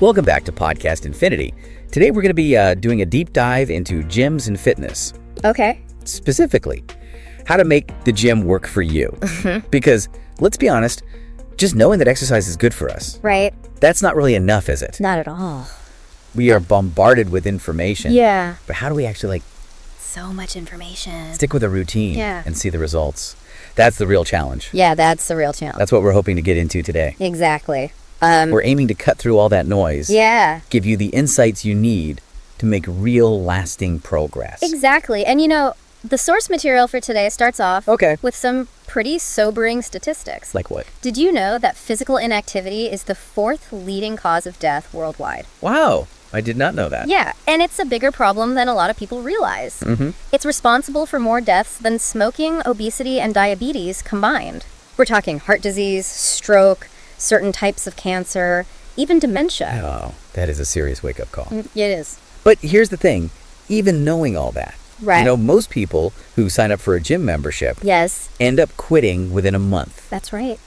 Welcome back to Podcast Infinity. Today we're going to be doing a deep dive into gyms and fitness. Okay. Specifically, how to make the gym work for you. Because, let's be honest, just knowing that exercise is good for us. Right. That's not really enough, is it? Not at all. We are bombarded with information. Yeah. But how do we actually So much information. stick with a routine and see the results? That's the real challenge. Yeah, that's the real challenge. That's what we're hoping to get into today. Exactly. We're aiming to cut through all that noise. Yeah. Give you the insights you need to make real lasting progress. Exactly. And the source material for today starts off with some pretty sobering statistics. Like what? Did you know that physical inactivity is the 4th leading cause of death worldwide? Wow. I did not know that. Yeah, and it's a bigger problem than a lot of people realize. It's responsible for more deaths than smoking, obesity, and diabetes combined. We're talking heart disease, stroke, certain types of cancer, even dementia. Oh, that is a serious wake-up call. It is. But here's the thing. Even knowing all that, Right. most people who sign up for a gym membership Yes, end up quitting within a month. that's right.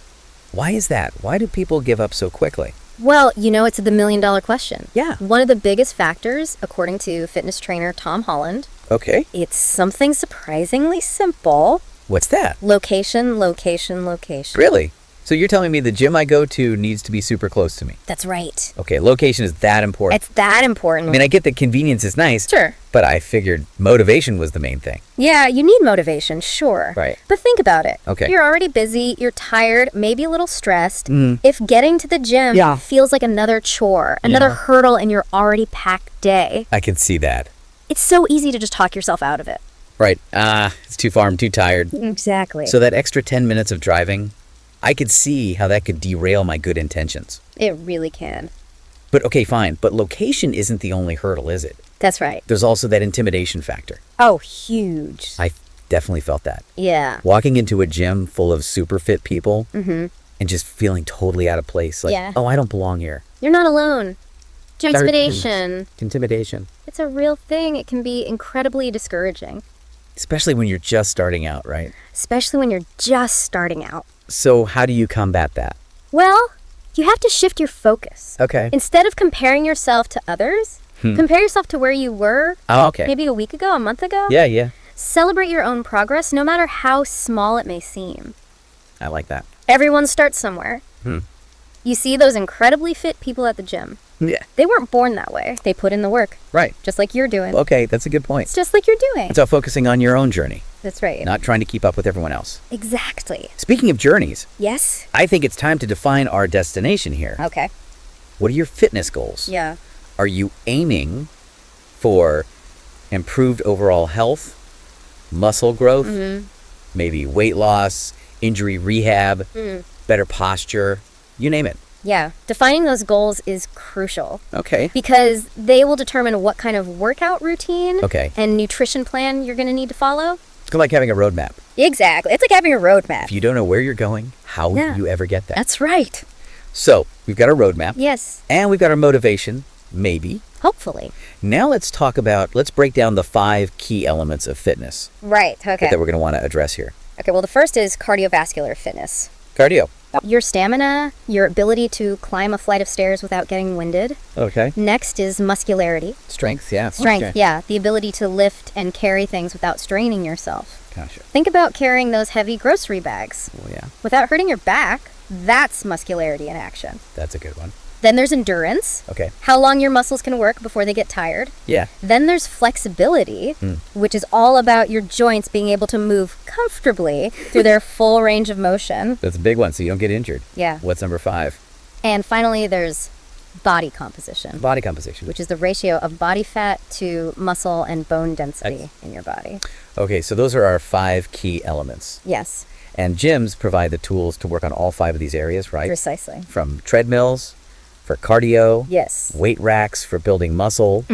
Why is that? Why do people give up so quickly? Well, it's the million-dollar question. Yeah. One of the biggest factors, according to fitness trainer Tom Holland, Okay. it's something surprisingly simple. What's that? Location, location, location. Really? So you're telling me the gym I go to needs to be super close to me? That's right. Okay, location is that important. It's that important. I mean, I get that convenience is nice. Sure. But I figured motivation was the main thing. Yeah, you need motivation, sure. Right. But think about it. Okay. You're already busy, you're tired, maybe a little stressed. If getting to the gym Yeah. feels like another chore, another hurdle in your already packed day, I can see that. it's so easy to just talk yourself out of it. Right. It's too far. I'm too tired. Exactly. So that extra 10 minutes of driving, I could see how that could derail my good intentions. It really can. But okay, fine. But location isn't the only hurdle, is it? That's right. There's also that intimidation factor. Oh, huge. I definitely felt that. Yeah. Walking into a gym full of super fit people and just feeling totally out of place. Like, Yeah. oh, I don't belong here. You're not alone. Intimidation. Intimidation. It's a real thing. It can be incredibly discouraging, Especially when you're just starting out, right? especially when you're just starting out. So how do you combat that? Well, you have to shift your focus. Okay. Instead of comparing yourself to others, compare yourself to where you were Oh, okay. maybe a week ago, a month ago. Yeah. Celebrate your own progress, no matter how small it may seem. I like that. Everyone starts somewhere. You see those incredibly fit people at the gym. Yeah. They weren't born that way. They put in the work, Right. just like you're doing. Okay, that's a good point. It's just like you're doing. It's about focusing on your own journey, That's right. not trying to keep up with everyone else. Exactly. Speaking of journeys, Yes? I think it's time to define our destination here. Okay. What are your fitness goals? Yeah. Are you aiming for improved overall health, muscle growth, maybe weight loss, injury rehab, better posture, you name it? Yeah. Defining those goals is crucial Okay. because they will determine what kind of workout routine Okay. and nutrition plan you're going to need to follow. It's kind of like having a roadmap. Exactly. It's like having a roadmap. If you don't know where you're going, how will Yeah. you ever get that? That's right. So, we've got our roadmap, Yes. and we've got our motivation, maybe. Hopefully. Now let's break down the 5 key elements of fitness Right. Okay. that we're going to want to address here. Okay. Well, the first is cardiovascular fitness. Cardio. Your stamina, your ability to climb a flight of stairs without getting winded. Okay. Next is muscularity. Strength, yeah. Strength, Okay. yeah. The ability to lift and carry things without straining yourself. Gotcha. Think about carrying those heavy grocery bags Well, yeah, without hurting your back. That's muscularity in action. that's a good one. Then there's endurance. Okay. How long your muscles can work before they get tired. Yeah. Then there's flexibility, which is all about your joints being able to move comfortably through their full range of motion. That's a big one, so you don't get injured. Yeah. What's number 5? And finally, there's body composition, Body composition. which is the ratio of body fat to muscle and bone density in your body. Okay, so those are our 5 key elements. Yes, And gyms provide the tools to work on all 5 of these areas, right? precisely. From treadmills for cardio, Yes. weight racks for building muscle,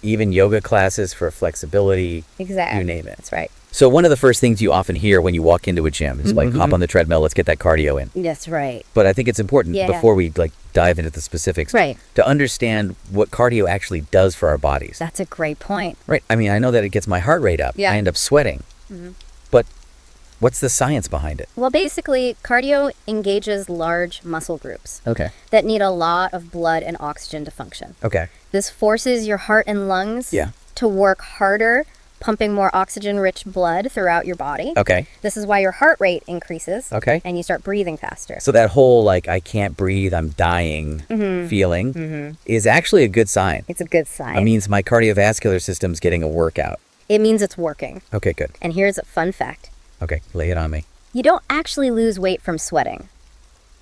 even yoga classes for flexibility, Exactly. you name it. That's right. So one of the first things you often hear when you walk into a gym is like, hop on the treadmill, let's get that cardio in. That's right. But I think it's important Yeah. before we dive into the specifics Right. to understand what cardio actually does for our bodies. That's a great point. Right. I mean, I know that it gets my heart rate up. Yeah. I end up sweating. But What's the science behind it? Well, basically, cardio engages large muscle groups Okay. that need a lot of blood and oxygen to function. Okay. This forces your heart and lungs Yeah. to work harder, pumping more oxygen-rich blood throughout your body. Okay. This is why your heart rate increases. Okay. And you start breathing faster. So that whole, like, I can't breathe, I'm dying feeling is actually a good sign. It's a good sign. It means my cardiovascular system's getting a workout. It means it's working. Okay, good. And here's a fun fact. Okay, lay it on me. You don't actually lose weight from sweating,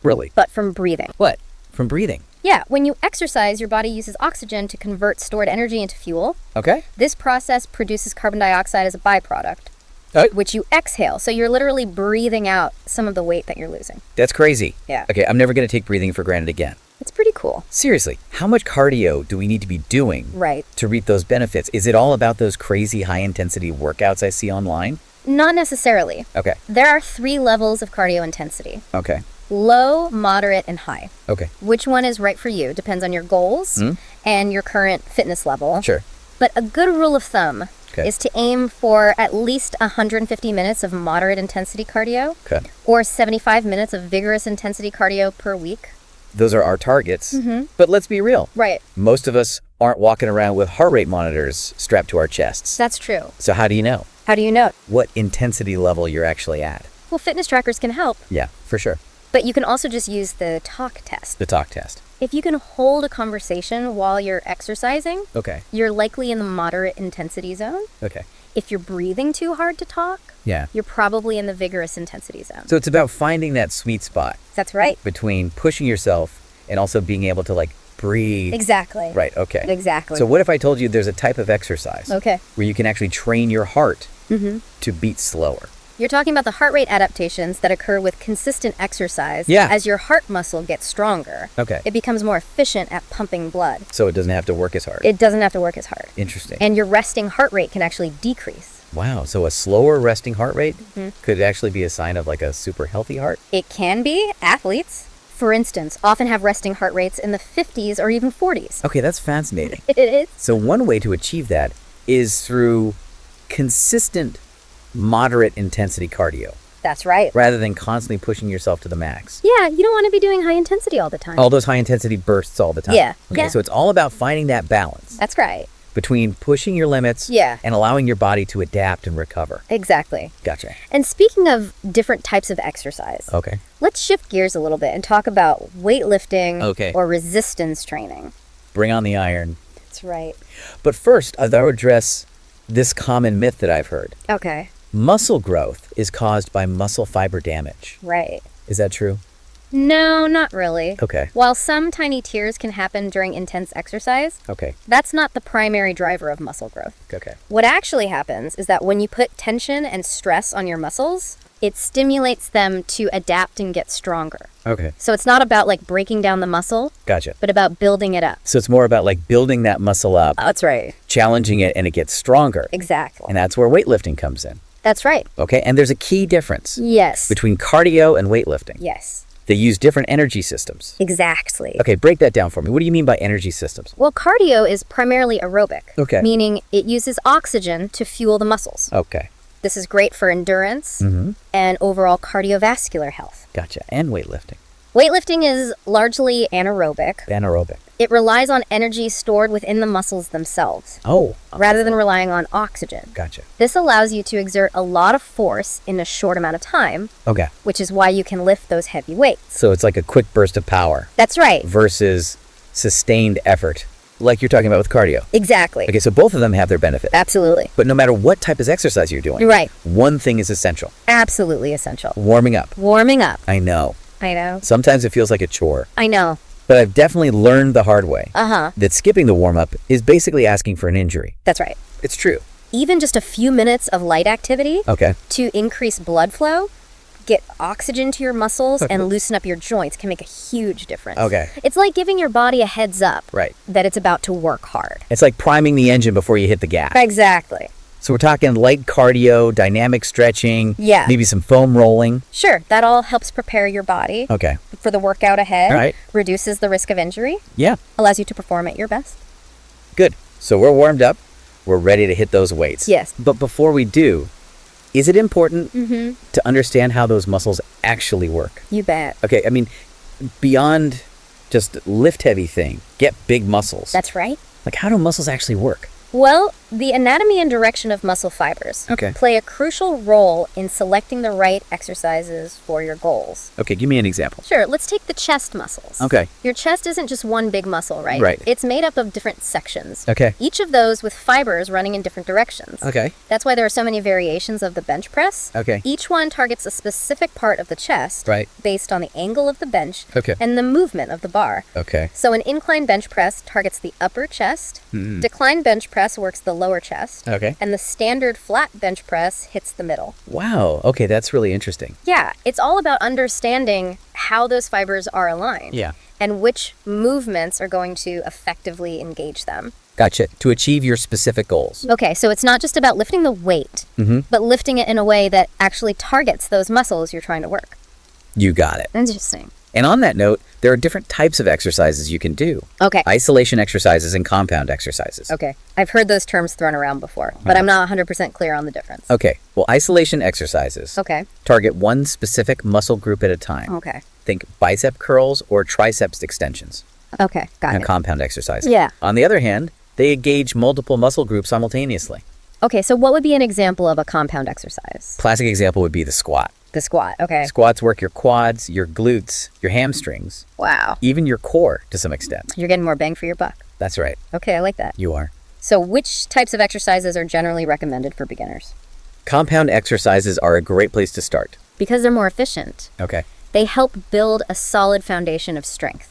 Really? but from breathing. What? From breathing? Yeah, when you exercise, your body uses oxygen to convert stored energy into fuel. Okay. This process produces carbon dioxide as a byproduct, Oh, which you exhale. So you're literally breathing out some of the weight that you're losing. that's crazy. Yeah. Okay, I'm never going to take breathing for granted again. It's pretty cool. Seriously, how much cardio do we need to be doing Right. to reap those benefits? Is it all about those crazy high-intensity workouts I see online? Not necessarily. Okay. There are 3 levels of cardio intensity: Okay. low, moderate, and high. Okay. Which one is right for you depends on your goals and your current fitness level. Sure. But a good rule of thumb Okay. is to aim for at least 150 minutes of moderate intensity cardio Okay. or 75 minutes of vigorous intensity cardio per week. Those are our targets. But let's be real. Right. Most of us aren't walking around with heart rate monitors strapped to our chests. That's true. So how do you know How do you know? what intensity level you're actually at? Well, fitness trackers can help, Yeah, for sure. but you can also just use the talk test. The talk test. If you can hold a conversation while you're exercising, Okay. you're likely in the moderate intensity zone. Okay. If you're breathing too hard to talk, Yeah. you're probably in the vigorous intensity zone. So it's about finding that sweet spot That's right. between pushing yourself and also being able to, like, breathe. Exactly. Right, okay. Exactly. So what if I told you there's a type of exercise Okay. where you can actually train your heart to beat slower? You're talking about the heart rate adaptations that occur with consistent exercise. Yeah. As your heart muscle gets stronger, Okay. it becomes more efficient at pumping blood. So it doesn't have to work as hard. It doesn't have to work as hard. Interesting. And your resting heart rate can actually decrease. Wow, so a slower resting heart rate could actually be a sign of, like, a super healthy heart? It can be. Athletes, for instance, often have resting heart rates in the 50s or even 40s. Okay, that's fascinating. It is. So one way to achieve that is through consistent, moderate intensity cardio, That's right. rather than constantly pushing yourself to the max. Yeah, you don't want to be doing high intensity all the time. All those high intensity bursts all the time. Yeah, Okay, yeah. so it's all about finding that balance That's right. between pushing your limits Yeah. and allowing your body to adapt and recover. Exactly. Gotcha. And speaking of different types of exercise, Okay. let's shift gears a little bit and talk about weightlifting Okay. or resistance training. Bring on the iron. That's right. But first, I'll address this common myth that I've heard. Okay. Muscle growth is caused by muscle fiber damage. Right. Is that true? No, not really. Okay. While some tiny tears can happen during intense exercise, Okay. that's not the primary driver of muscle growth. Okay. What actually happens is that when you put tension and stress on your muscles, it stimulates them to adapt and get stronger. Okay. So it's not about like breaking down the muscle, Gotcha. but about building it up. So it's more about, like, building that muscle up, That's right. challenging it, and it gets stronger. Exactly. And that's where weightlifting comes in. That's right. Okay. And there's a key difference Yes. between cardio and weightlifting. Yes. They use different energy systems. Exactly. Okay, break that down for me. What do you mean by energy systems? Well, cardio is primarily aerobic. Okay. Meaning it uses oxygen to fuel the muscles. Okay. This is great for endurance and overall cardiovascular health. Gotcha. And weightlifting. Weightlifting is largely anaerobic. Anaerobic. It relies on energy stored within the muscles themselves, Oh. rather than relying on oxygen. Gotcha. This allows you to exert a lot of force in a short amount of time, Okay. which is why you can lift those heavy weights. So it's like a quick burst of power That's right. versus sustained effort, like you're talking about with cardio. Exactly. Okay, so both of them have their benefits. Absolutely. But no matter what type of exercise you're doing, You're right. one thing is essential: Absolutely essential. warming up. Warming up. I know. I know. Sometimes it feels like a chore, I know. but I've definitely learned the hard way Uh-huh. that skipping the warm up is basically asking for an injury. That's right. It's true. Even just a few minutes of light activity Okay. to increase blood flow, get oxygen to your muscles, Okay. and loosen up your joints can make a huge difference. Okay. It's like giving your body a heads up Right. that it's about to work hard. It's like priming the engine before you hit the gas. Exactly. So we're talking light cardio, dynamic stretching, Yeah. maybe some foam rolling. Sure, that all helps prepare your body Okay. for the workout ahead, All right. reduces the risk of injury, Yeah. allows you to perform at your best. Good. So we're warmed up. We're ready to hit those weights. Yes. But before we do, is it important to understand how those muscles actually work? You bet. Okay, I mean, beyond just lift heavy thing, get big muscles. That's right. Like, how do muscles actually work? Well, the anatomy and direction of muscle fibers play a crucial role in selecting the right exercises for your goals. Okay, give me an example. Sure, let's take the chest muscles. Okay. Your chest isn't just one big muscle, right? Right. It's made up of different sections. Okay. Each of those with fibers running in different directions. Okay. That's why there are so many variations of the bench press. Okay. Each one targets a specific part of the chest Right. based on the angle of the bench Okay. and the movement of the bar. Okay. So an incline bench press targets the upper chest, decline bench press works the lower chest, Okay. and the standard flat bench press hits the middle. Wow. Okay, that's really interesting. Yeah, it's all about understanding how those fibers are aligned. Yeah. And which movements are going to effectively engage them. Gotcha. To achieve your specific goals. Okay, so it's not just about lifting the weight, but lifting it in a way that actually targets those muscles you're trying to work. You got it. Interesting. And on that note, there are different types of exercises you can do. Okay. Isolation exercises and compound exercises. Okay. I've heard those terms thrown around before, but I'm not 100% clear on the difference. Okay. Well, isolation exercises Okay. target one specific muscle group at a time. Okay. Think bicep curls or triceps extensions. Okay. Got And it. compound exercises. Yeah. On the other hand, they engage multiple muscle groups simultaneously. Okay, so what would be an example of a compound exercise? Classic example would be the squat. The squat. Okay. Squats work your quads, your glutes, your hamstrings, Wow. even your core to some extent. You're getting more bang for your buck. That's right. Okay, I like that. You are. So which types of exercises are generally recommended for beginners? Compound exercises are a great place to start. Because they're more efficient. Okay. They help build a solid foundation of strength.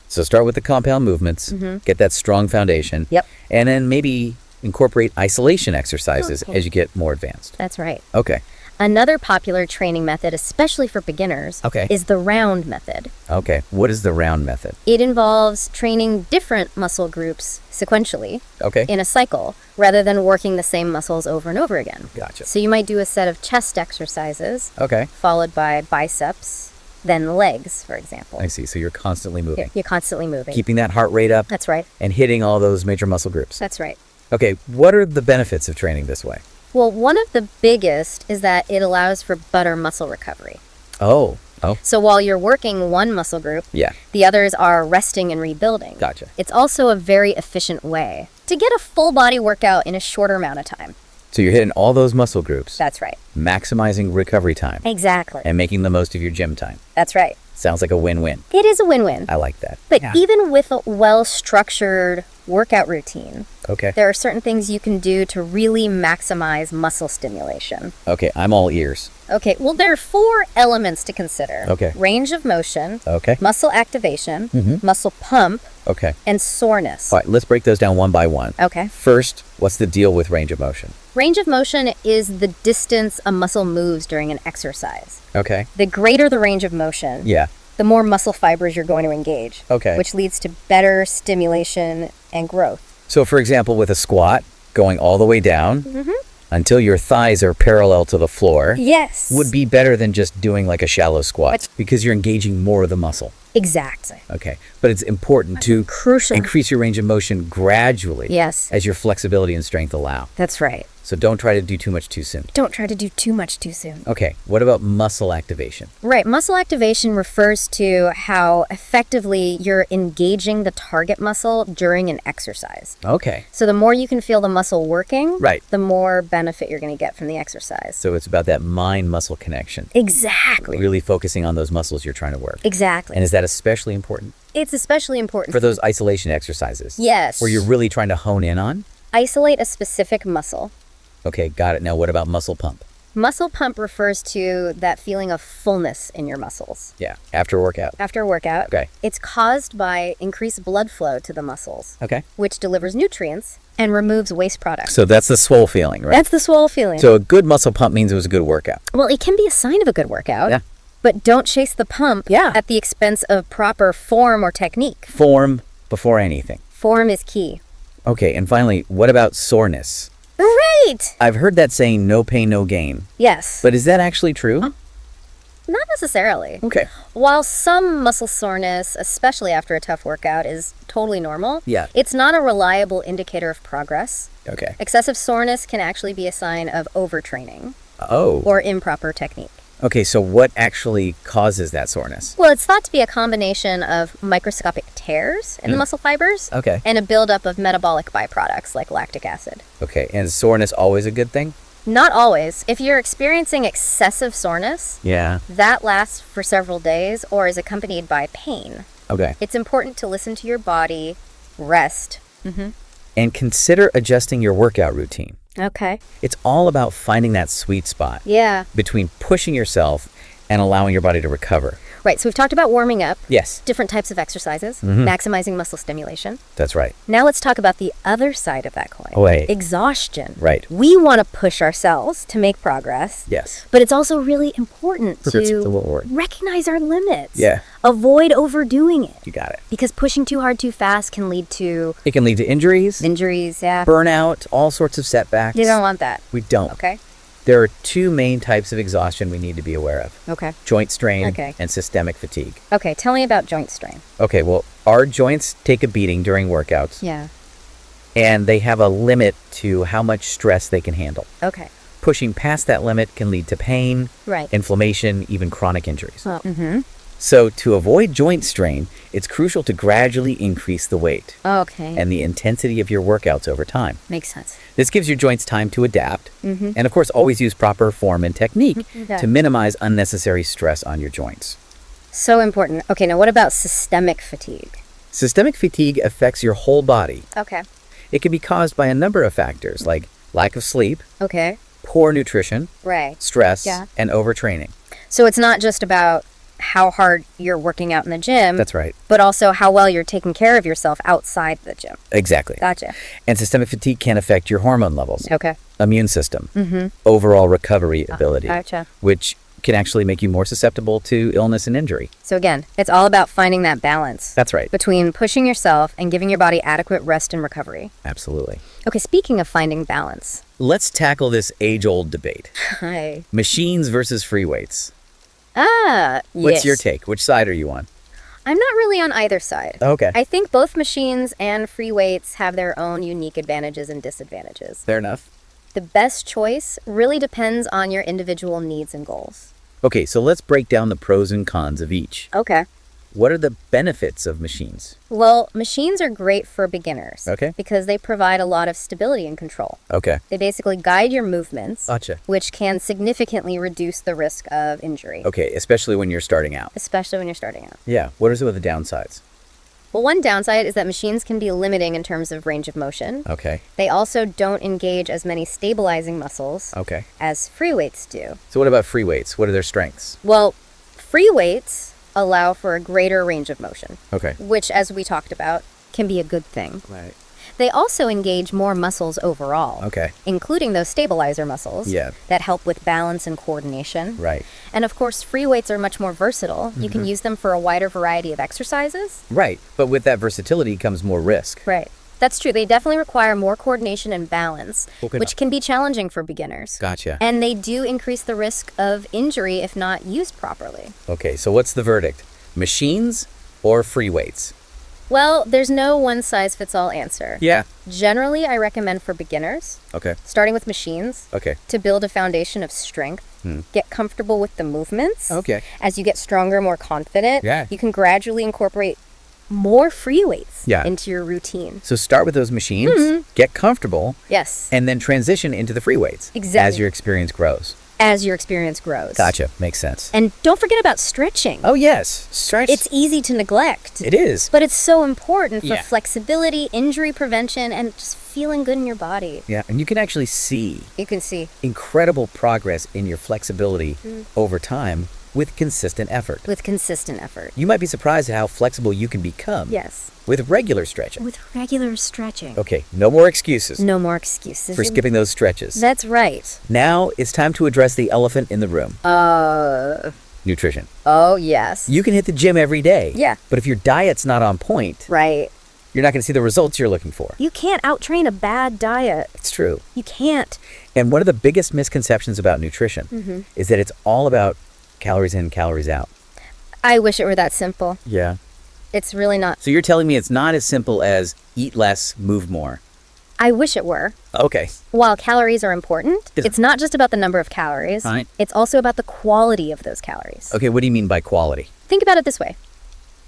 So start with the compound movements, get that strong foundation. Yep. And then maybe incorporate isolation exercises as you get more advanced. That's right. Okay. Another popular training method, especially for beginners, is the round method. Okay. What is the round method? It involves training different muscle groups sequentially Okay. in a cycle rather than working the same muscles over and over again. Gotcha. So you might do a set of chest exercises Okay. followed by biceps, then legs, for example. I see. So you're constantly moving. You're constantly moving. Keeping that heart rate up That's right. and hitting all those major muscle groups. That's right. Okay. What are the benefits of training this way? Well, one of the biggest is that it allows for better muscle recovery. Oh. So while you're working one muscle group, Yeah. the others are resting and rebuilding. Gotcha. It's also a very efficient way to get a full body workout in a shorter amount of time. So you're hitting all those muscle groups, That's right. maximizing recovery time, Exactly. and making the most of your gym time. That's right. Sounds like a win-win. It is a win-win. I like that. But even with a well-structured workout routine, Okay. there are certain things you can do to really maximize muscle stimulation. Okay. I'm all ears. Okay, well, there are 4 elements to consider. Okay. Range of motion, Okay. muscle activation, muscle pump, Okay. and soreness. All right. Let's break those down one by one. Okay. First, what's the deal with range of motion? Range of motion is the distance a muscle moves during an exercise. Okay. The greater the range of motion, Yeah. the more muscle fibers you're going to engage. Okay. Which leads to better stimulation and growth. So, for example, with a squat, going all the way down until your thighs are parallel to the floor Yes. would be better than just doing like a shallow squat because you're engaging more of the muscle. Exactly. Okay. But it's important to Crucial. increase your range of motion gradually Yes. as your flexibility and strength allow. That's right. So don't try to do too much too soon. Don't try to do too much too soon. Okay. What about muscle activation? Right. Muscle activation refers to how effectively you're engaging the target muscle during an exercise. Okay. So the more you can feel the muscle working, Right. the more benefit you're going to get from the exercise. So it's about that mind-muscle connection. Exactly. Really focusing on those muscles you're trying to work. Exactly. And is that especially important It's especially important for those isolation exercises? Yes. Where you're really trying to hone in on? Isolate a specific muscle. Okay, got it. Now what about muscle pump? Muscle pump refers to that feeling of fullness in your muscles. Yeah, after a workout. After a workout, Okay. it's caused by increased blood flow to the muscles, Okay. which delivers nutrients and removes waste products. So that's the swole feeling, right? That's the swole feeling. So a good muscle pump means it was a good workout. Well, it can be a sign of a good workout. Yeah. But don't chase the pump Yeah. at the expense of proper form or technique. Form before anything. Form is key. Okay, and finally, what about soreness? Right! I've heard that saying, no pain, no gain. Yes. But is that actually true? Not necessarily. Okay. While some muscle soreness, especially after a tough workout, is totally normal, Yeah. it's not a reliable indicator of progress. Okay. Excessive soreness can actually be a sign of overtraining. Oh. or improper technique. Okay, so what actually causes that soreness? Well, it's thought to be a combination of microscopic tears in the muscle fibers Okay. and a buildup of metabolic byproducts like lactic acid. Okay, and is soreness always a good thing? Not always. If you're experiencing excessive soreness, Yeah. that lasts for several days or is accompanied by pain. Okay. It's important to listen to your body, rest. And consider adjusting your workout routine. Okay. It's all about finding that sweet spot Yeah. between pushing yourself and allowing your body to recover. Right, so we've talked about warming up, Yes, different types of exercises, maximizing muscle stimulation. that's right. Now let's talk about the other side of that coin. Oh, wait. Exhaustion. Right. We want to push ourselves to make progress. Yes. But it's also really important That's the to word. recognize our limits. Yeah. Avoid overdoing it. You got it. Because pushing too hard too fast can lead to It can lead to injuries, injuries, yeah. burnout, all sorts of setbacks. You don't want that. We don't. Okay. There are two main types of exhaustion we need to be aware of. Okay. Joint strain Okay. and systemic fatigue. Okay, tell me about joint strain. Okay, well, our joints take a beating during workouts, Yeah. and they have a limit to how much stress they can handle. Okay. Pushing past that limit can lead to pain, Right. inflammation, even chronic injuries. Well, mm-hmm. So to avoid joint strain, it's crucial to gradually increase the weight Okay. and the intensity of your workouts over time. Makes sense. This gives your joints time to adapt, and of course always use proper form and technique Okay. to minimize unnecessary stress on your joints. So important. Okay, now what about systemic fatigue? Systemic fatigue affects your whole body. Okay. It can be caused by a number of factors like lack of sleep, Okay. poor nutrition, Right. stress, Yeah. and overtraining. So it's not just about how hard you're working out in the gym, That's right. but also how well you're taking care of yourself outside the gym. Exactly. Gotcha. And systemic fatigue can affect your hormone levels, Okay. immune system, overall recovery ability, Gotcha. which can actually make you more susceptible to illness and injury. So again, it's all about finding that balance That's right. between pushing yourself and giving your body adequate rest and recovery. Absolutely. Okay, speaking of finding balance. Let's tackle this age-old debate. Hi. Machines versus free weights. Yes. What's your take? Which side are you on? I'm not really on either side. Okay. I think both machines and free weights have their own unique advantages and disadvantages. Fair enough. The best choice really depends on your individual needs and goals. Okay, so let's break down the pros and cons of each. Okay. What are the benefits of machines? Well, machines are great for beginners. Okay. Because they provide a lot of stability and control. Okay. They basically guide your movements, Gotcha. which can significantly reduce the risk of injury, Okay, especially when you're starting out. especially when you're starting out. Yeah. What are some of the downsides? Well, one downside is that machines can be limiting in terms of range of motion. Okay. They also don't engage as many stabilizing muscles Okay. as free weights do. So what about free weights? What are their strengths? Well, free weights allow for a greater range of motion, Okay. which, as we talked about, can be a good thing. Right. They also engage more muscles overall, Okay. including those stabilizer muscles Yeah. that help with balance and coordination. Right. And of course, free weights are much more versatile. You can use them for a wider variety of exercises. Right. But with that versatility comes more risk. Right. That's true. They definitely require more coordination and balance, Okay. which can be challenging for beginners. Gotcha. And they do increase the risk of injury if not used properly. Okay, so what's the verdict? Machines or free weights? Well, there's no one-size-fits-all answer. Yeah. Generally, I recommend for beginners, Okay. starting with machines, Okay. to build a foundation of strength, get comfortable with the movements. Okay. As you get stronger, more confident, Yeah. you can gradually incorporate more free weights Yeah. into your routine. So start with those machines, get comfortable, Yes, and then transition into the free weights as Exactly. your experience grows. as your experience grows. Gotcha. Makes sense. And don't forget about stretching. Oh, yes. Stretch. It's easy to neglect. It is. But it's so important for Yeah. flexibility, injury prevention, and just feeling good in your body. Yeah, and you can actually see You can see incredible progress in your flexibility over time with consistent effort. with consistent effort. You might be surprised at how flexible you can become Yes. with regular stretching. With regular stretching. Okay, no more excuses No more excuses. for skipping those stretches. That's right. Now it's time to address the elephant in the room. Nutrition. Oh, yes. You can hit the gym every day. Yeah. But if your diet's not on point, Right. you're not going to see the results you're looking for. You can't outtrain a bad diet. It's true. You can't. And one of the biggest misconceptions about nutrition is that it's all about calories in, calories out. I wish it were that simple. Yeah. It's really not. So you're telling me it's not as simple as eat less, move more. I wish it were. Okay. While calories are important, it's not just about the number of calories. Right. It's also about the quality of those calories. Okay, what do you mean by quality? Think about it this way.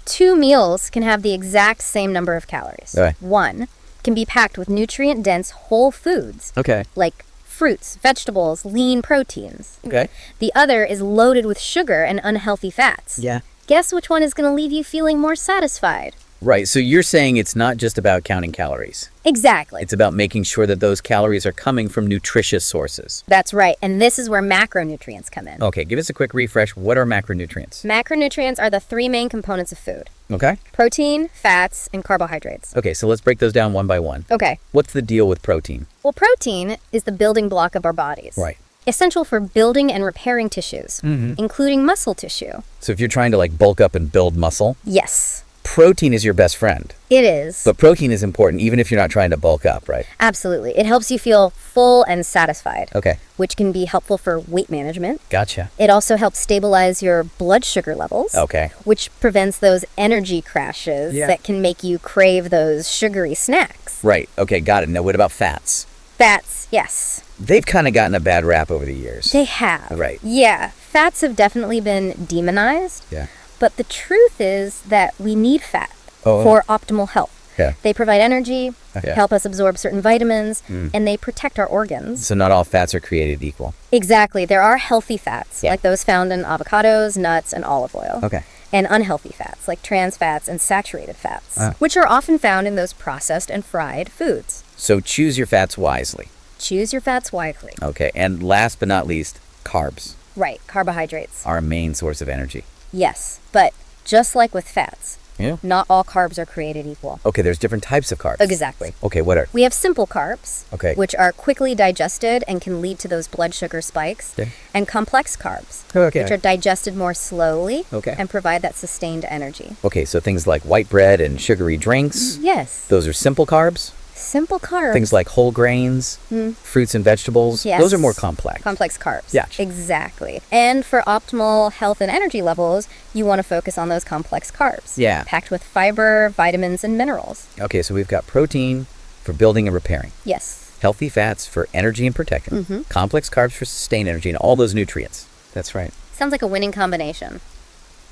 2 meals can have the exact same number of calories. Okay. One can be packed with nutrient-dense whole foods. Okay. Like fruits, vegetables, lean proteins. Okay. The other is loaded with sugar and unhealthy fats. Yeah. Guess which one is going to leave you feeling more satisfied? Right, so you're saying it's not just about counting calories. Exactly. It's about making sure that those calories are coming from nutritious sources. That's right. And this is where macronutrients come in. Okay, give us a quick refresh. What are macronutrients? Macronutrients are the 3 main components of food. Okay. Protein, fats, and carbohydrates. Okay, so let's break those down one by one. Okay. What's the deal with protein? Well, protein is the building block of our bodies. Right. Essential for building and repairing tissues, including muscle tissue. So if you're trying to like bulk up and build muscle, Yes, protein is your best friend. it is. But protein is important even if you're not trying to bulk up, right? Absolutely. It helps you feel full and satisfied, Okay, which can be helpful for weight management. gotcha. It also helps stabilize your blood sugar levels, Okay. which prevents those energy crashes Yeah. that can make you crave those sugary snacks. Right, okay, got it. Now what about fats? Fats, yes, They've kind of gotten a bad rap over the years. they have. Right. Yeah, fats have definitely been demonized, Yeah. but the truth is that we need fat Oh. for optimal health. Yeah. They provide energy, Okay. help us absorb certain vitamins, and they protect our organs. So not all fats are created equal. Exactly. There are healthy fats, Yeah. like those found in avocados, nuts, and olive oil. Okay. And unhealthy fats, like trans fats and saturated fats, Ah. which are often found in those processed and fried foods. So choose your fats wisely. Choose your fats wisely. Okay, and last but not least, carbs Right, carbohydrates. are a main source of energy. Yes, but just like with fats, Yeah. not all carbs are created equal. Okay, there's different types of carbs. Exactly. Okay, what are? We have simple carbs, Okay. which are quickly digested and can lead to those blood sugar spikes, Okay. and complex carbs, Okay. which are digested more slowly Okay. and provide that sustained energy. Okay, so things like white bread and sugary drinks, Yes, those are simple carbs. simple carbs. Things like whole grains, fruits and vegetables, Yes. those are more complex. Complex carbs. Yeah. Exactly. And for optimal health and energy levels, you want to focus on those complex carbs. Yeah. Packed with fiber, vitamins, and minerals. Okay, so we've got protein for building and repairing, Yes. healthy fats for energy and protection, complex carbs for sustained energy, and all those nutrients. That's right. Sounds like a winning combination.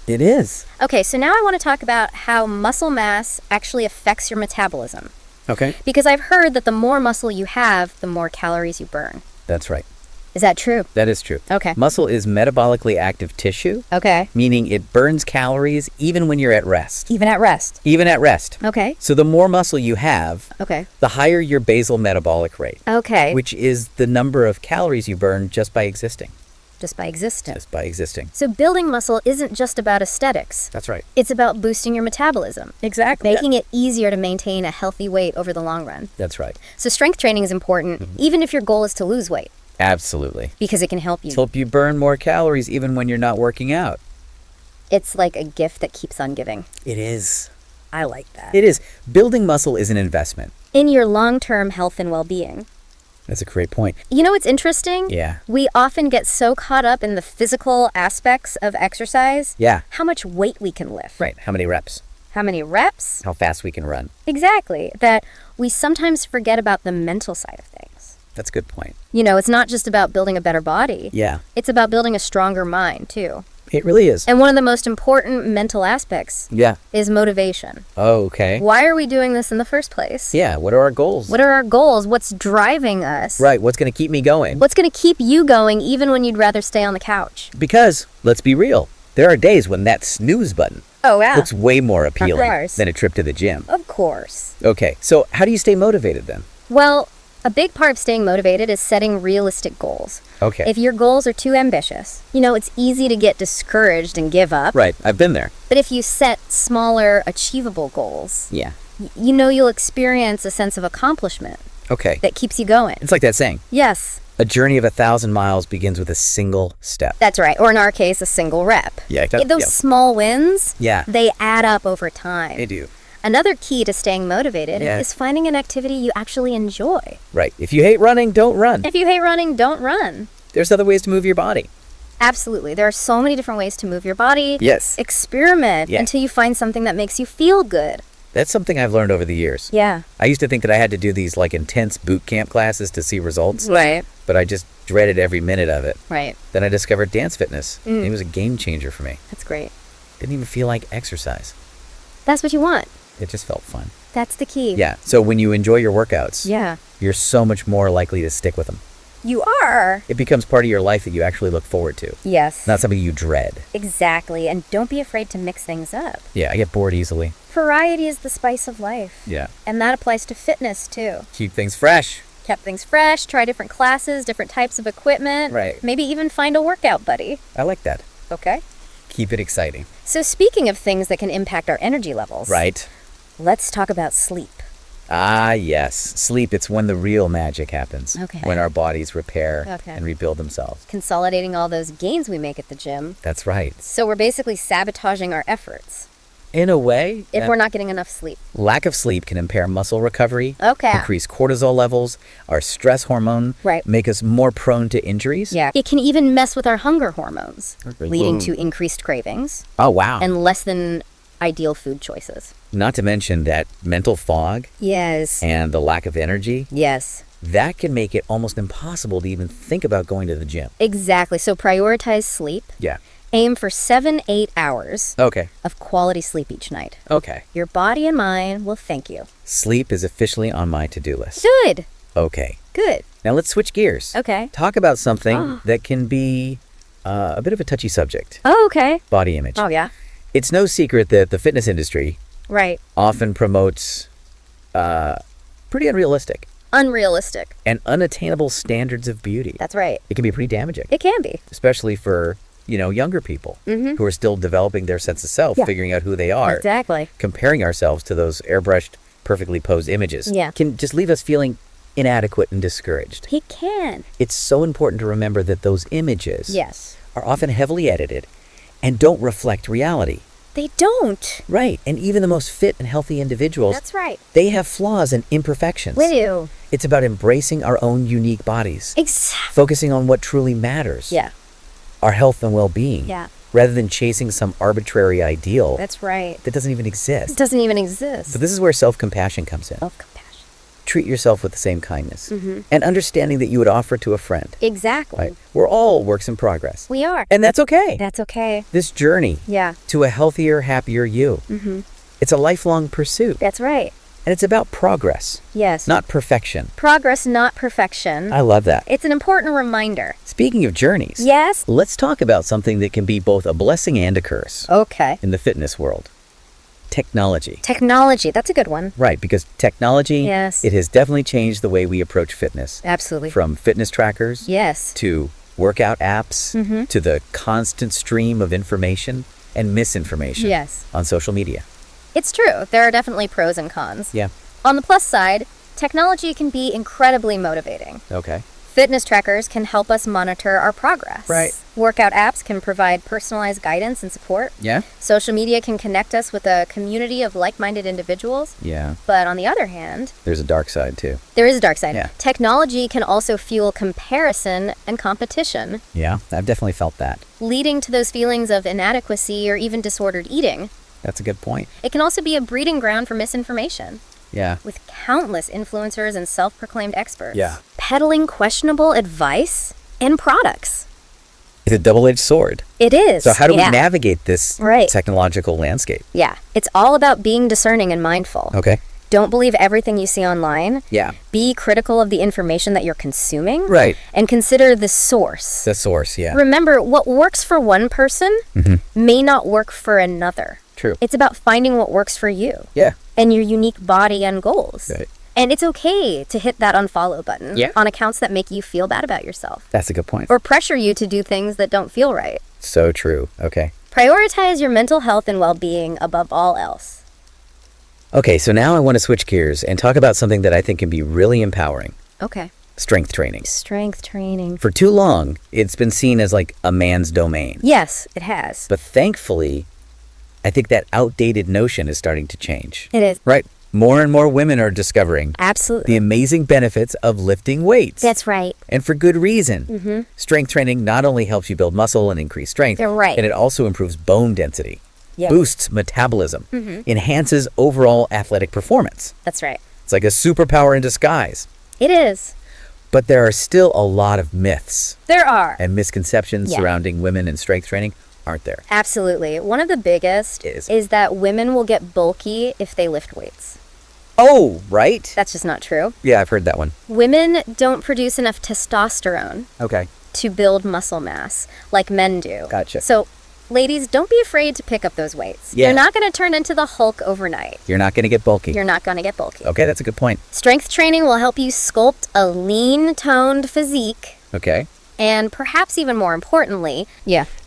It is. Okay, so now I want to talk about how muscle mass actually affects your metabolism. Okay. Because I've heard that the more muscle you have, the more calories you burn. That's right. Is that true? That is true. Okay. Muscle is metabolically active tissue, Okay. meaning it burns calories even when you're at rest. Even at rest. Even at rest. Okay. So the more muscle you have, Okay. the higher your basal metabolic rate, Okay. which is the number of calories you burn just by existing. Just by existing. Just by existing. So building muscle isn't just about aesthetics. That's right. It's about boosting your metabolism. Exactly. Making it easier to maintain a healthy weight over the long run. That's right. So strength training is important, even if your goal is to lose weight, Absolutely. because it can help you. Help you burn more calories even when you're not working out. It's like a gift that keeps on giving. It is. I like that. It is. Building muscle is an investment. In your long-term health and well-being. That's a great point. You know what's interesting? Yeah. We often get so caught up in the physical aspects of exercise. Yeah. How much weight we can lift. Right. How many reps? How many reps? How fast we can run. Exactly. That we sometimes forget about the mental side of things. That's a good point. You know, it's not just about building a better body. Yeah. It's about building a stronger mind, too. It really is. And one of the most important mental aspects Yeah. is motivation. Oh, okay. Why are we doing this in the first place? Yeah. What are our goals? What are our goals? What's driving us? Right. What's going to keep me going? What's going to keep you going even when you'd rather stay on the couch? Because, let's be real, there are days when that snooze button Oh, yeah. looks way more appealing course. than a trip to the gym. Of course. Okay. So how do you stay motivated then? Well, a big part of staying motivated is setting realistic goals. Okay. If your goals are too ambitious, you know, it's easy to get discouraged and give up. Right. I've been there. But if you set smaller, achievable goals, Yeah. you know you'll experience a sense of accomplishment Okay. that keeps you going. It's like that saying, Yes, a journey of 1,000 miles begins with a single step. that's right. Or in our case, a single rep. Yeah. Those small wins, Yeah. they add up over time. They do. Another key to staying motivated Yeah. is finding an activity you actually enjoy. Right. If you hate running, don't run. If you hate running, don't run. There's other ways to move your body. Absolutely. There are so many different ways to move your body. Yes. Experiment Yeah. until you find something that makes you feel good. That's something I've learned over the years. Yeah. I used to think that I had to do these like intense boot camp classes to see results, Right. but I just dreaded every minute of it. Right. Then I discovered dance fitness. It was a game changer for me. That's great. Didn't even feel like exercise. That's what you want. It just felt fun. That's the key. Yeah. So when you enjoy your workouts, Yeah. you're so much more likely to stick with them. You are. It becomes part of your life that you actually look forward to, Yes. not something you dread. Exactly. And don't be afraid to mix things up. Yeah, I get bored easily. Variety is the spice of life. Yeah. And that applies to fitness too. Keep things fresh. Kept things fresh, try different classes, different types of equipment. Right. Maybe even find a workout buddy. I like that. Okay. Keep it exciting. So speaking of things that can impact our energy levels. Right. Let's talk about sleep. Ah, yes. Sleep, it's when the real magic happens. Okay. When our bodies repair Okay. and rebuild themselves. Consolidating all those gains we make at the gym. That's right. So we're basically sabotaging our efforts In a way, if we're not getting enough sleep. lack of sleep can impair muscle recovery, Okay. increase cortisol levels, our stress hormone, Right. make us more prone to injuries. Yeah. It can even mess with our hunger hormones, Okay. leading to increased cravings Oh, wow. and less than ideal food choices. Not to mention that mental fog Yes. and the lack of energy, Yes. that can make it almost impossible to even think about going to the gym. Exactly. So prioritize sleep. Yeah. Aim for 7-8 hours Okay. of quality sleep each night. Okay. Your body and mind will thank you. Sleep is officially on my to-do list. Good. Okay. Good. Now let's switch gears. Okay. Talk about something that can be a bit of a touchy subject. Oh, okay. Body image. Oh, yeah. It's no secret that the fitness industry Right. often promotes pretty unrealistic Unrealistic. and unattainable standards of beauty. That's right. It can be pretty damaging, It can be. especially for, younger people who are still developing their sense of self, Yeah. figuring out who they are. Exactly. Comparing ourselves to those airbrushed, perfectly posed images Yeah. can just leave us feeling inadequate and discouraged. He can. It's so important to remember that those images Yes. are often heavily edited and don't reflect reality. They don't. Right. And even the most fit and healthy individuals, That's right. they have flaws and imperfections. We do. It's about embracing our own unique bodies, Exactly. focusing on what truly matters, Yeah. our health and well-being, Yeah. rather than chasing some arbitrary ideal That's right. that doesn't even It exist. doesn't even exist. So this is where self-compassion comes in. Self-compassion. Treat yourself with the same kindness and understanding that you would offer to a friend. Exactly. Right? We're all works in progress. We are. And that's okay. That's okay. This journey Yeah. to a healthier, happier you, it's a lifelong pursuit. That's right. And it's about progress, Yes. not perfection. Progress, not perfection. I love that. It's an important reminder. Speaking of journeys, Yes. let's talk about something that can be both a blessing and a curse Okay. in the fitness world. Technology. Technology. That's a good one. Right, because technology, Yes. it has definitely changed the way we approach fitness. Absolutely. From fitness trackers Yes. to workout apps to the constant stream of information and misinformation Yes. on social media. It's true. There are definitely pros and cons. Yeah. On the plus side, technology can be incredibly motivating. Okay. Fitness trackers can help us monitor our progress. Right. Workout apps can provide personalized guidance and support. Yeah? Social media can connect us with a community of like-minded individuals. Yeah. But on the other hand, There's a dark side too. there is a dark side. Yeah. Technology can also fuel comparison and competition, Yeah, I've definitely felt that. leading to those feelings of inadequacy or even disordered eating. That's a good point. It can also be a breeding ground for misinformation, Yeah. with countless influencers and self-proclaimed experts Yeah. peddling questionable advice and products. It's a double-edged sword. It is. So how do yeah. we navigate this Right. technological landscape? Yeah, it's all about being discerning and mindful. Okay. Don't believe everything you see online. Yeah. Be critical of the information that you're consuming. Right. And consider the source. The source, yeah. Remember, what works for one person may not work for another. True. It's about finding what works for you Yeah. and your unique body and goals. Right. And it's okay to hit that unfollow button Yeah. on accounts that make you feel bad about yourself That's a good point. or pressure you to do things that don't feel right. So true. Okay. Prioritize your mental health and well-being above all else. Okay, so now I want to switch gears and talk about something that I think can be really empowering. Okay. Strength training. Strength training. For too long, it's been seen as like a man's domain. Yes, it has. But thankfully, I think that outdated notion is starting to change. It is. Right? More and more women are discovering Absolutely. the amazing benefits of lifting weights. That's right. And for good reason. Strength training not only helps you build muscle and increase strength, You're right. and it also improves bone density. Yeah. boosts metabolism, enhances overall athletic performance. That's right. It's like a superpower in disguise. It is. But there are still a lot of myths There are. and misconceptions Yeah. surrounding women in strength training, aren't there? Absolutely. One of the biggest Is. is that women will get bulky if they lift weights. Oh, right? That's just not true. Yeah, I've heard that one. Women don't produce enough testosterone Okay. to build muscle mass like men do. Gotcha. So, ladies, don't be afraid to pick up those weights. Yeah. You're not going to turn into the Hulk overnight. You're not going to get bulky. You're not going to get bulky. Okay, that's a good point. Strength training will help you sculpt a lean, toned physique, Okay. and perhaps even more importantly,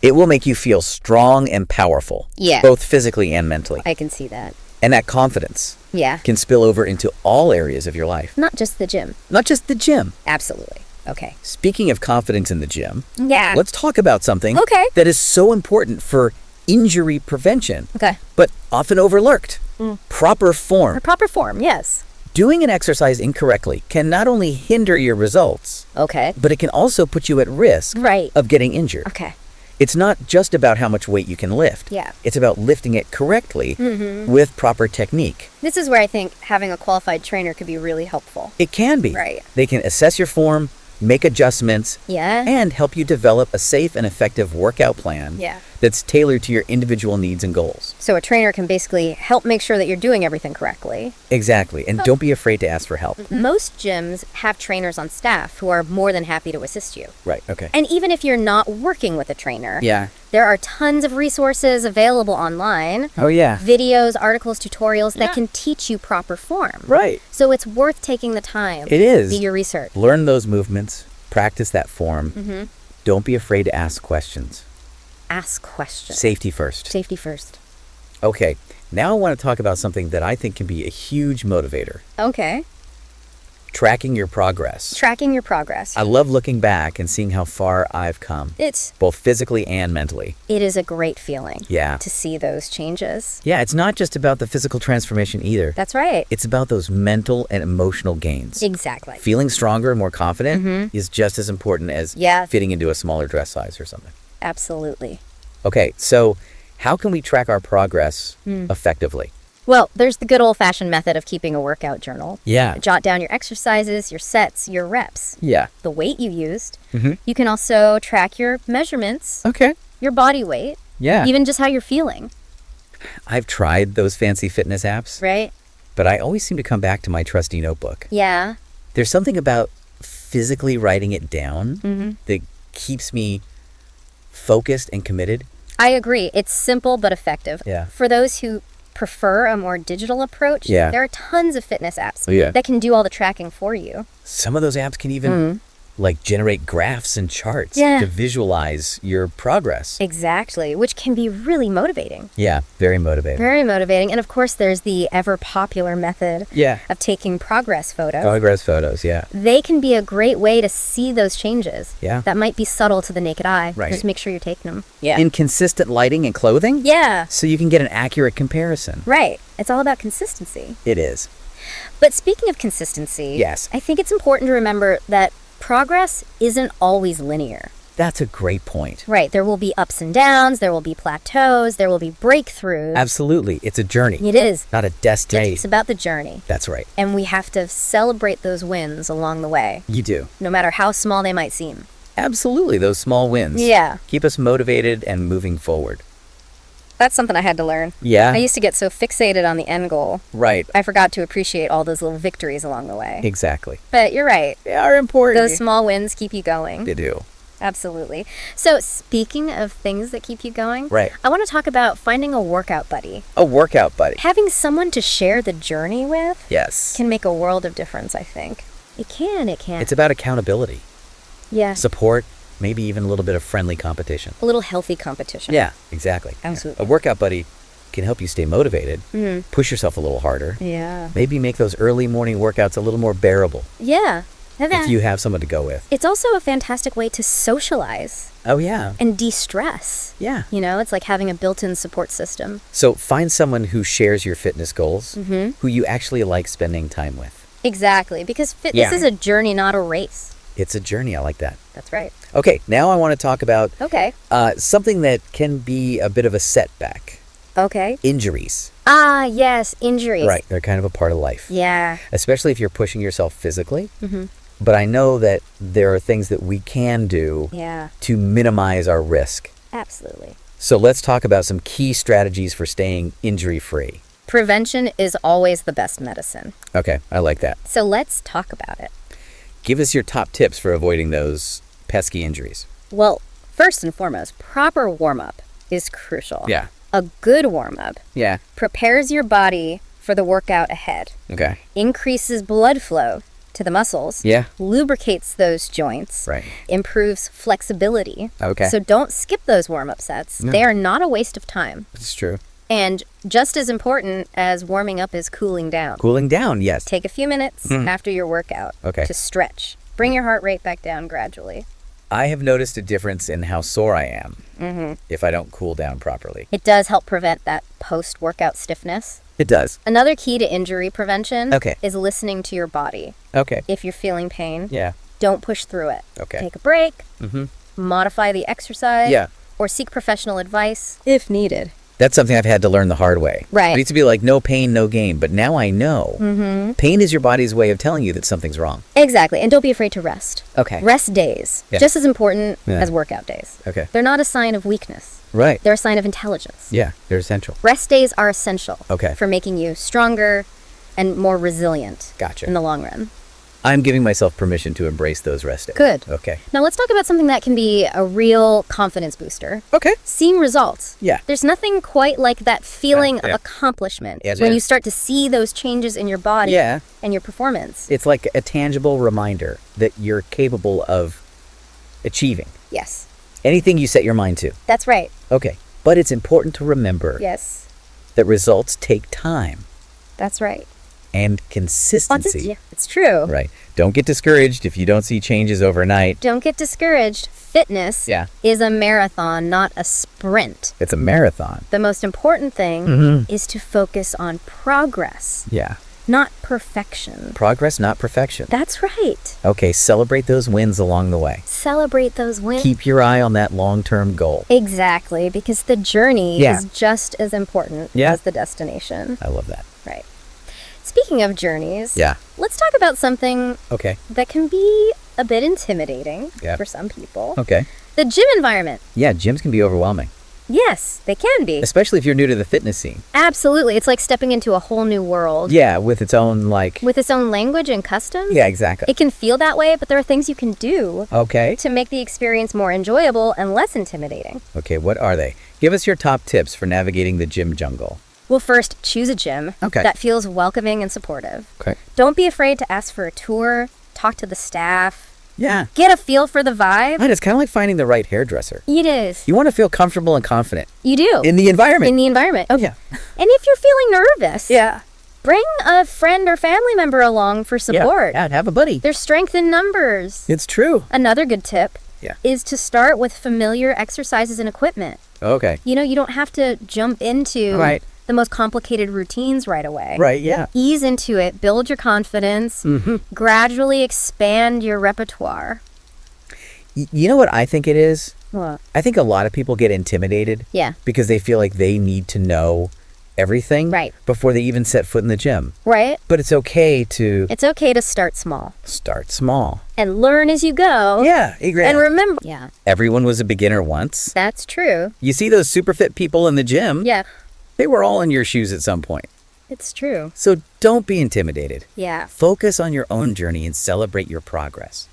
It will make you feel strong and powerful. Yeah. Both physically and mentally. I can see that. And that confidence Yeah. can spill over into all areas of your life. Not just the gym. Not just the gym. Absolutely. Okay. Speaking of confidence in the gym, Yeah. let's talk about something Okay. that is so important for injury prevention, Okay. but often overlooked. Proper form. A proper form, yes. Doing an exercise incorrectly can not only hinder your results, Okay. but it can also put you at risk Right. of getting injured. Okay. It's not just about how much weight you can lift. Yeah. It's about lifting it correctly with proper technique. This is where I think having a qualified trainer could be really helpful. It can be. Right. They can assess your form, make adjustments, Yeah. and help you develop a safe and effective workout plan Yeah. that's tailored to your individual needs and goals. So a trainer can basically help make sure that you're doing everything correctly. Exactly. And don't be afraid to ask for help. Most gyms have trainers on staff who are more than happy to assist you. Right. Okay. And even if you're not working with a trainer, Yeah. there are tons of resources available online. Oh, yeah. Videos, articles, tutorials that can teach you proper form. Right. So it's worth taking the time. It is. Do your research. Learn those movements, practice that form. Don't be afraid to ask questions. Ask questions. Safety first. Safety first. Okay. Now I want to talk about something that I think can be a huge motivator. Okay. Tracking your progress. Tracking your progress. I love looking back and seeing how far I've come, It both physically and mentally. is a great feeling. Yeah. To see those changes. Yeah, it's not just about the physical transformation either. That's right. It's about those mental and emotional gains. Exactly. Feeling stronger and more confident is just as important as Yeah. fitting into a smaller dress size or something. Absolutely. Okay, so how can we track our progress effectively? Well, there's the good old-fashioned method of keeping a workout journal. Yeah. Jot down your exercises, your sets, your reps, Yeah. the weight you used. You can also track your measurements, Okay. your body weight, Yeah. even just how you're feeling, I've tried those fancy fitness apps, right? but I always seem to come back to my trusty notebook. Yeah. There's something about physically writing it down that keeps me focused and committed. I agree. It's simple but effective. Yeah. For those who prefer a more digital approach, Yeah. there are tons of fitness apps Oh, yeah. that can do all the tracking for you. Some of those apps can even like generate graphs and charts Yeah. to visualize your progress. Exactly, which can be really motivating. Yeah, very motivating. Very motivating. And of course, there's the ever popular method Yeah. of taking progress photos. Progress photos, yeah. They can be a great way to see those changes. Yeah. That might be subtle to the naked eye. Right. Just make sure you're taking them. Yeah. In consistent lighting and clothing? Yeah. So you can get an accurate comparison. Right. It's all about consistency. It is. But speaking of consistency, Yes. I think it's important to remember that progress isn't always linear. That's a great point. Right. There will be ups and downs, there will be plateaus, there will be breakthroughs. Absolutely. It's a journey, It is. not a destination. It's about the journey. That's right. And we have to celebrate those wins along the way, You do. no matter how small they might seem. Absolutely. Those small wins. Yeah. Keep us motivated and moving forward. That's something I had to learn. Yeah. I used to get so fixated on the end goal, Right. I forgot to appreciate all those little victories along the way. Exactly. But you're right. They are important. Those small wins keep you going. They do. Absolutely. So, speaking of things that keep you going, Right. I want to talk about finding a workout buddy. A workout buddy. Having someone to share the journey with Yes. can make a world of difference, I think. It can. It's about accountability, Yeah. support, maybe even a little bit of friendly competition. A little healthy competition. Yeah, exactly. Absolutely. A workout buddy can help you stay motivated, push yourself a little harder, Yeah. maybe make those early morning workouts a little more bearable Yeah. if you have someone to go with. It's also a fantastic way to socialize Oh, yeah. and de-stress. Yeah. You know, it's like having a built-in support system. So find someone who shares your fitness goals, who you actually like spending time with. Exactly, because fitness Yeah. is a journey, not a race. It's a journey. I like that. That's right. Okay, now I want to talk about Okay. something that can be a bit of a setback Okay. Injuries. Ah, yes, injuries. Right. They're kind of a part of life. Yeah. Especially if you're pushing yourself physically. But I know that there are things that we can do Yeah. to minimize our risk. Absolutely. So let's talk about some key strategies for staying injury-free. Prevention is always the best medicine. Okay, I like that. So let's talk about it. Give us your top tips for avoiding those pesky injuries. Well, first and foremost, proper warm-up is crucial. Yeah. A good warm-up Yeah. prepares your body for the workout ahead, Okay. increases blood flow to the muscles, Yeah. lubricates those joints, Right. improves flexibility. Okay. So don't skip those warm-up sets. No. They are not a waste of time. It's true. And just as important as warming up is cooling down. Cooling down, yes. Take a few minutes after your workout Okay. to stretch. Bring your heart rate back down gradually. I have noticed a difference in how sore I am if I don't cool down properly. It does help prevent that post-workout stiffness. It does. Another key to injury prevention Okay. is listening to your body. Okay. If you're feeling pain, Yeah. don't push through it. Okay. Take a break, modify the exercise, Yeah. or seek professional advice if needed. That's something I've had to learn the hard way. Right. It used to be like, no pain, no gain. But now I know pain is your body's way of telling you that something's wrong. Exactly, and don't be afraid to rest. Okay. Rest days, Yeah. just as important Yeah. as workout days. Okay. They're not a sign of weakness. Right. They're a sign of intelligence. Yeah, they're essential. Rest days are essential Okay. for making you stronger and more resilient Gotcha. in the long run. I'm giving myself permission to embrace those rest days. Good. Okay. Now let's talk about something that can be a real confidence booster. Okay. Seeing results. Yeah. There's nothing quite like that feeling Yeah. of accomplishment Yes, when yes. you start to see those changes in your body Yeah. and your performance. It's like a tangible reminder that you're capable of achieving Yes, anything you set your mind to. that's right. Okay. But it's important to remember Yes, that results take time that's right. and consistency. Yeah, it's true. Right. Don't get discouraged if you don't see changes overnight. Don't get discouraged. Fitness Yeah. is a marathon, not a sprint. It's a marathon. The most important thing is to focus on progress, Yeah. not perfection. Progress, not perfection. That's right. Okay, celebrate those wins along the way. Celebrate those wins. Keep your eye on that long-term goal. Exactly, because the journey Yeah. is just as important Yeah. as the destination. I love that. Right. Speaking of journeys, Yeah. let's talk about something Okay. that can be a bit intimidating Yeah. for some people. Okay. The gym environment. Yeah, gyms can be overwhelming, Yes, they can be. especially if you're new to the fitness scene. Absolutely. It's like stepping into a whole new world Yeah, with its own with its own language and customs. Yeah, exactly. It can feel that way, but there are things you can do Okay. to make the experience more enjoyable and less intimidating. Okay, what are they? Give us your top tips for navigating the gym jungle. Well, first, choose a gym Okay. that feels welcoming and supportive. Okay. Don't be afraid to ask for a tour, talk to the staff, Yeah. get a feel for the vibe. Right, it's kind of like finding the right hairdresser. It is. You want to feel comfortable and confident You do. in the environment. In the environment. Oh, yeah. And if you're feeling nervous, Yeah. bring a friend or family member along for support. Yeah, have a buddy. There's strength in numbers. It's true. Another good tip Yeah. is to start with familiar exercises and equipment. Okay. You know, you don't have to jump into Right. the most complicated routines right away. Right, yeah. Ease into it, build your confidence, gradually expand your repertoire. You know what I think it is? What? I think a lot of people get intimidated Yeah. because they feel like they need to know everything Right. before they even set foot in the gym. Right? But it's okay to It's okay to start small start small. and learn as you go. Yeah, exactly. And remember, yeah, Everyone was a beginner once. that's true. You see those super fit people in the gym? Yeah, They were all in your shoes at some point. it's true. So don't be intimidated. Yeah. Focus on your own journey and celebrate your progress.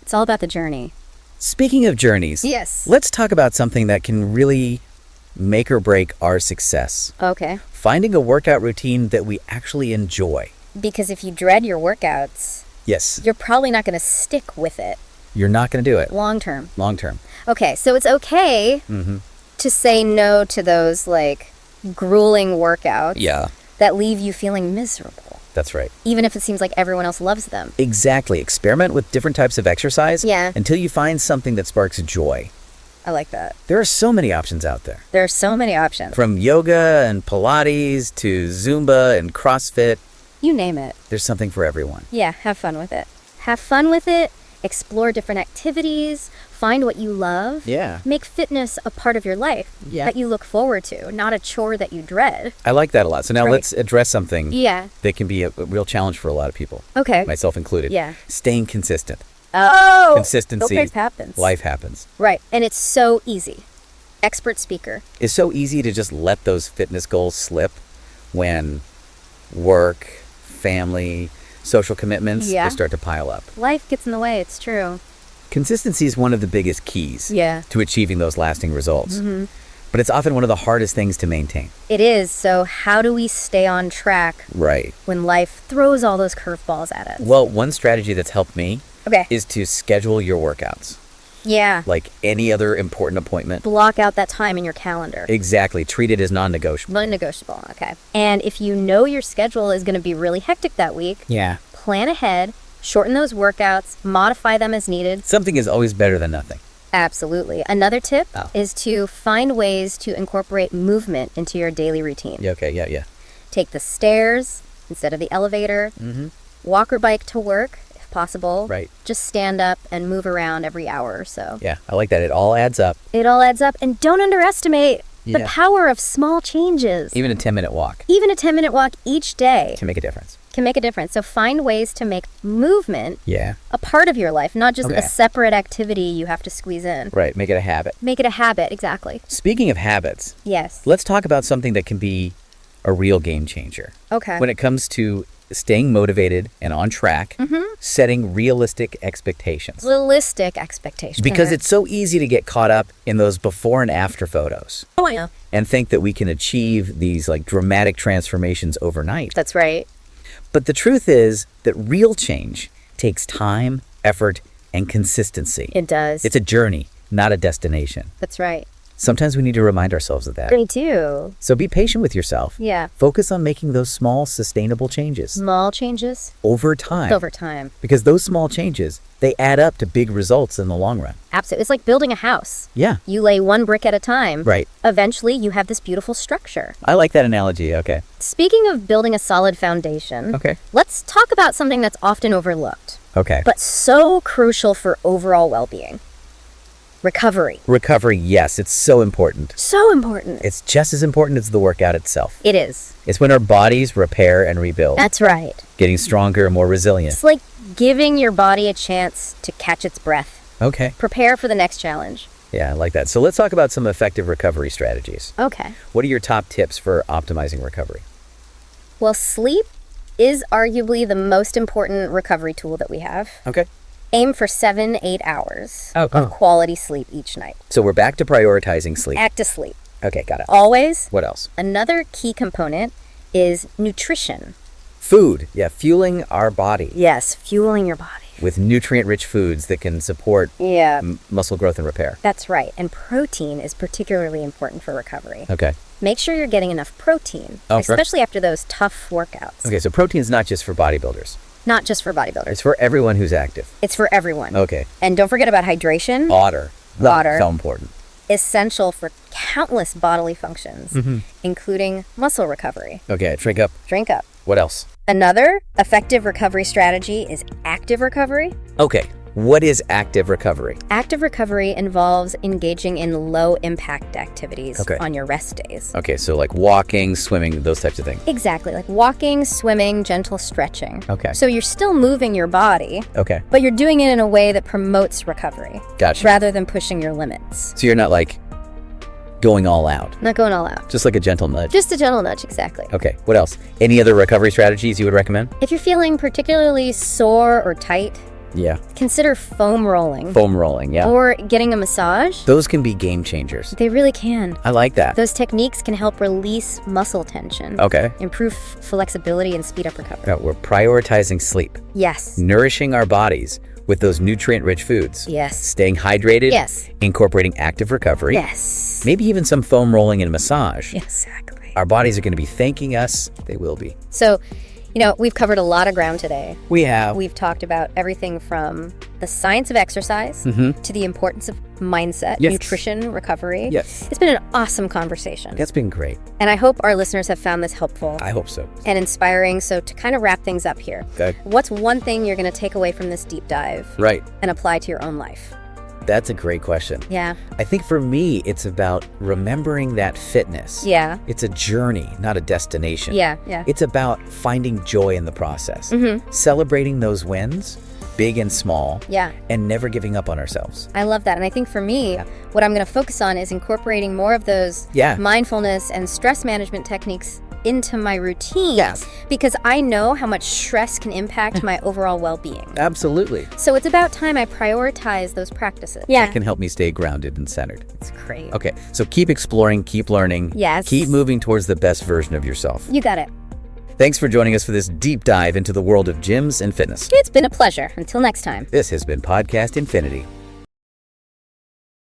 It's all about the journey. Speaking of journeys, Yes. let's talk about something that can really make or break our success. Okay. Finding a workout routine that we actually enjoy. Because if you dread your workouts, Yes, you're probably not going to stick with it you're not going to do it long term. long term. Okay, so it's okay to say no to those like grueling workouts Yeah, that leave you feeling miserable, that's right. even if it seems like everyone else loves them. Exactly. Experiment with different types of exercise Yeah. until you find something that sparks joy. I like that. There are so many options out there. There are so many options. From yoga and Pilates to Zumba and CrossFit, You name it. there's something for everyone. Yeah, have fun with it. Have fun with it Explore different activities, find what you love. Yeah. Make fitness a part of your life that you look forward to, not a chore that you dread. I like that a lot. So now let's address something that can be a real challenge for a lot of people. Okay. Myself included. Yeah. Staying consistent. Oh! Consistency. Life happens. Life happens. Right. And it's so easy. Expert speaker. It's so easy to just let those fitness goals slip when work, family, social commitments, they start to pile up. Life gets in the way, it's true. Consistency is one of the biggest keys to achieving those lasting results. But it's often one of the hardest things to maintain. It is. So how do we stay on track when life throws all those curveballs at us? Well, one strategy that's helped me is to schedule your workouts. Yeah. Like any other important appointment. Block out that time in your calendar. Exactly. Treat it as non-negotiable. Non-negotiable, okay. And if you know your schedule is going to be really hectic that week, plan ahead, shorten those workouts, modify them as needed. Something is always better than nothing. Absolutely. Another tip is to find ways to incorporate movement into your daily routine. Yeah. Take the stairs instead of the elevator. Walk or bike to work. Possible. Right. Just stand up and move around every hour or so. Yeah, I like that. It all adds up. It all adds up. And don't underestimate the power of small changes. Even a 10-minute walk. Even a 10-minute walk each day can make a difference. Can make a difference. So find ways to make movement a part of your life, not just a separate activity you have to squeeze in. Right. Make it a habit. Make it a habit. Exactly. Speaking of habits. Yes. Let's talk about something that can be a real game changer. Okay. When it comes to staying motivated and on track, setting realistic expectations. Realistic expectations. Because it's so easy to get caught up in those before and after photos. Oh, I know. And think that we can achieve these like dramatic transformations overnight. That's right. But the truth is that real change takes time, effort, and consistency. It does. It's a journey, not a destination. That's right. Sometimes we need to remind ourselves of that. Me too. So be patient with yourself. Yeah. Focus on making those small, sustainable changes. Small changes? Over time. Over time. Because those small changes, they add up to big results in the long run. Absolutely. It's like building a house. Yeah. You lay one brick at a time. Right. Eventually, you have this beautiful structure. I like that analogy. Okay. Speaking of building a solid foundation, let's talk about something that's often overlooked. Okay. But so crucial for overall well-being. Recovery. Recovery, yes. It's so important. So important. It's just as important as the workout itself. It is. It's when our bodies repair and rebuild. That's right. Getting stronger and more resilient. It's like giving your body a chance to catch its breath. Okay. Prepare for the next challenge. Yeah, I like that. So let's talk about some effective recovery strategies. Okay. What are your top tips for optimizing recovery? Well, sleep is arguably the most important recovery tool that we have. Okay. Aim for 7-8 hours of quality sleep each night. So we're back to prioritizing sleep. Back to sleep. Okay, got it. Always. What else? Another key component is nutrition. Food. Yeah, fueling our body. Yes, fueling your body. With nutrient-rich foods that can support muscle growth and repair. That's right. And protein is particularly important for recovery. Okay. Make sure you're getting enough protein, especially after those tough workouts. Okay, so protein's not just for bodybuilders. Not just for bodybuilders. It's for everyone who's active. It's for everyone. Okay. And don't forget about hydration. Water. Water. So important. Essential for countless bodily functions, including muscle recovery. Okay, drink up. Drink up. What else? Another effective recovery strategy is active recovery. Okay. What is active recovery? Active recovery involves engaging in low-impact activities on your rest days. Okay, so like walking, swimming, those types of things. Exactly, like walking, swimming, gentle stretching. Okay. So you're still moving your body, okay, but you're doing it in a way that promotes recovery. Gotcha. Rather than pushing your limits. So you're not like going all out. Not going all out. Just like a gentle nudge. Just a gentle nudge, exactly. Okay, what else? Any other recovery strategies you would recommend? If you're feeling particularly sore or tight, consider foam rolling. Foam rolling, yeah. Or getting a massage. Those can be game changers. They really can. I like that. Those techniques can help release muscle tension. Okay. Improve flexibility and speed up recovery. Yeah, we're prioritizing sleep. Yes. Nourishing our bodies with those nutrient-rich foods. Yes. Staying hydrated. Yes. Incorporating active recovery. Yes. Maybe even some foam rolling and massage. Exactly. Our bodies are going to be thanking us. They will be. So, you know, we've covered a lot of ground today. We have. We've talked about everything from the science of exercise to the importance of mindset, nutrition, recovery. Yes. It's been an awesome conversation. That's been great. And I hope our listeners have found this helpful. I hope so. And inspiring. So to kind of wrap things up here, what's one thing you're going to take away from this deep dive and apply to your own life? That's a great question. Yeah. I think for me, it's about remembering that fitness. Yeah. It's a journey, not a destination. Yeah. It's about finding joy in the process, celebrating those wins, big and small, and never giving up on ourselves. I love that. And I think for me, what I'm going to focus on is incorporating more of those mindfulness and stress management techniques into my routine because I know how much stress can impact my overall well-being. Absolutely. So it's about time I prioritize those practices. Yeah. It can help me stay grounded and centered. It's great. Okay, so keep exploring, keep learning. Yes. Keep moving towards the best version of yourself. You got it. Thanks for joining us for this deep dive into the world of gyms and fitness. It's been a pleasure. Until next time. This has been Podcast Infinity.